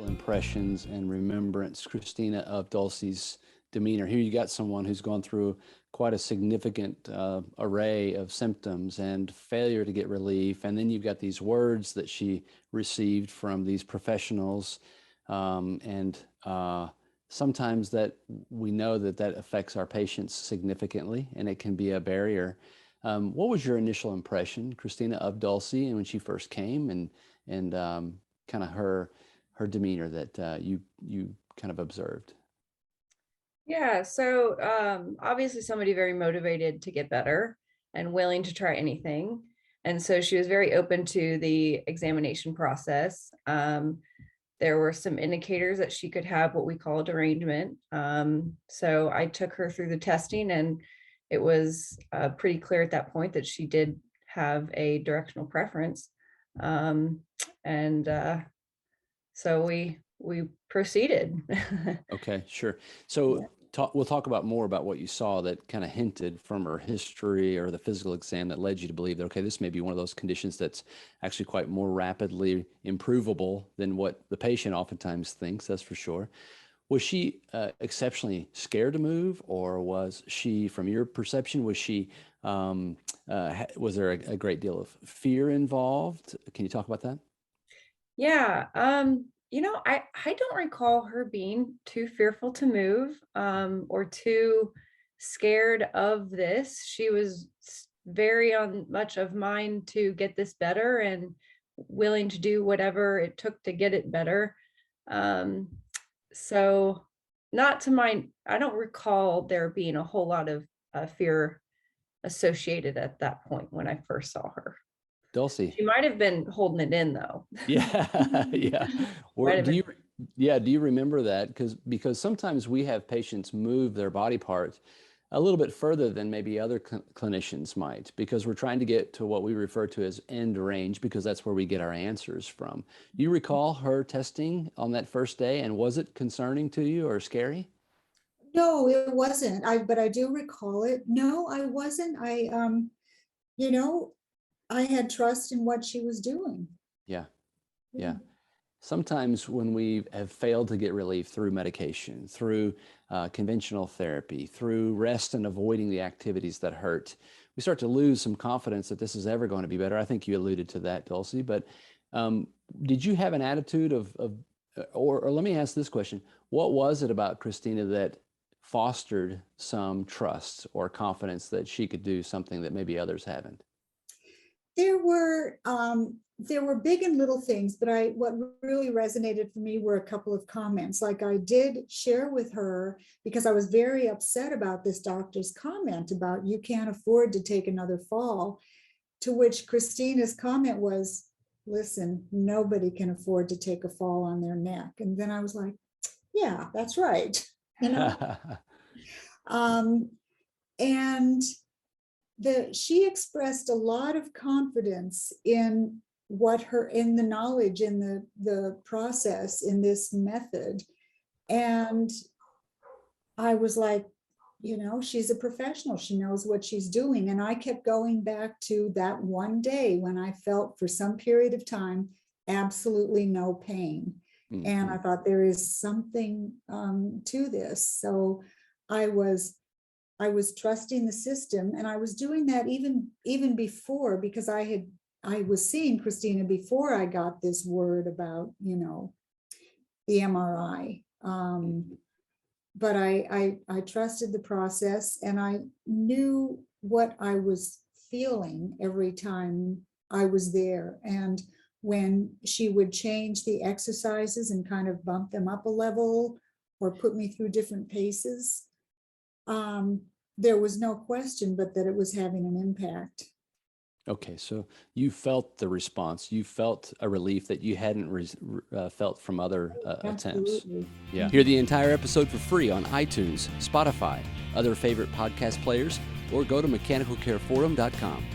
impressions and remembrance, Christina, of Dulcie's demeanor? Here you got someone who's gone through quite a significant array of symptoms and failure to get relief. And then you've got these words that she received from these professionals. And sometimes that we know that that affects our patients significantly, and it can be a barrier. What was your initial impression, Christina, of Dulcie and when she first came, and kind of her demeanor that you kind of observed? Yeah, so obviously somebody very motivated to get better and willing to try anything. And so she was very open to the examination process. There were some indicators that she could have what we call a derangement. So I took her through the testing, and it was pretty clear at that point that she did have a directional preference. And so we proceeded. Okay, sure. So Yeah. we'll talk about more about what you saw that kind of hinted from her history or the physical exam that led you to believe that, okay, this may be one of those conditions that's actually quite more rapidly improvable than what the patient oftentimes thinks, that's for sure. Was she exceptionally scared to move, or was she, from your perception, was she, was there a great deal of fear involved? Can you talk about that? Yeah, I don't recall her being too fearful to move, or too scared of this. She was very on much of mind to get this better and willing to do whatever it took to get it better. Um, so not to mind, I don't recall there being a whole lot of fear associated at that point when I first saw her. Dulcie. She might have been holding it in though. Yeah, yeah. Might Or have been. do you remember that? Because sometimes we have patients move their body part a little bit further than maybe other clinicians might, because we're trying to get to what we refer to as end range, because that's where we get our answers from. Do you recall her testing on that first day, and was it concerning to you or scary? No, it wasn't. But I do recall it. No, I wasn't. You know, I had trust in what she was doing. Yeah, Yeah. yeah. Sometimes when we have failed to get relief through medication, through conventional therapy, through rest and avoiding the activities that hurt, we start to lose some confidence that this is ever going to be better. I think you alluded to that, Dulcie, but did you have an attitude or let me ask this question. What was it about Christina that fostered some trust or confidence that she could do something that maybe others haven't? There were big and little things, but what really resonated for me were a couple of comments. Like, I did share with her, because I was very upset about this doctor's comment about you can't afford to take another fall, to which Christina's comment was, listen, nobody can afford to take a fall on their neck. And then I was like, yeah, that's right. You know. And she expressed a lot of confidence in the knowledge, in the process, in this method. And I was like, she's a professional. She knows what she's doing. And I kept going back to that one day when I felt, for some period of time, absolutely no pain. Mm-hmm. And I thought, there is something to this. So I was trusting the system, and I was doing that even before, because I was seeing Christina before I got this word about, the MRI. But I trusted the process, and I knew what I was feeling every time I was there. And when she would change the exercises and kind of bump them up a level or put me through different paces, there was no question but that it was having an impact. Okay, so you felt the response. You felt a relief that you hadn't felt from other attempts. Yeah. Hear the entire episode for free on iTunes, Spotify, other favorite podcast players, or go to mechanicalcareforum.com.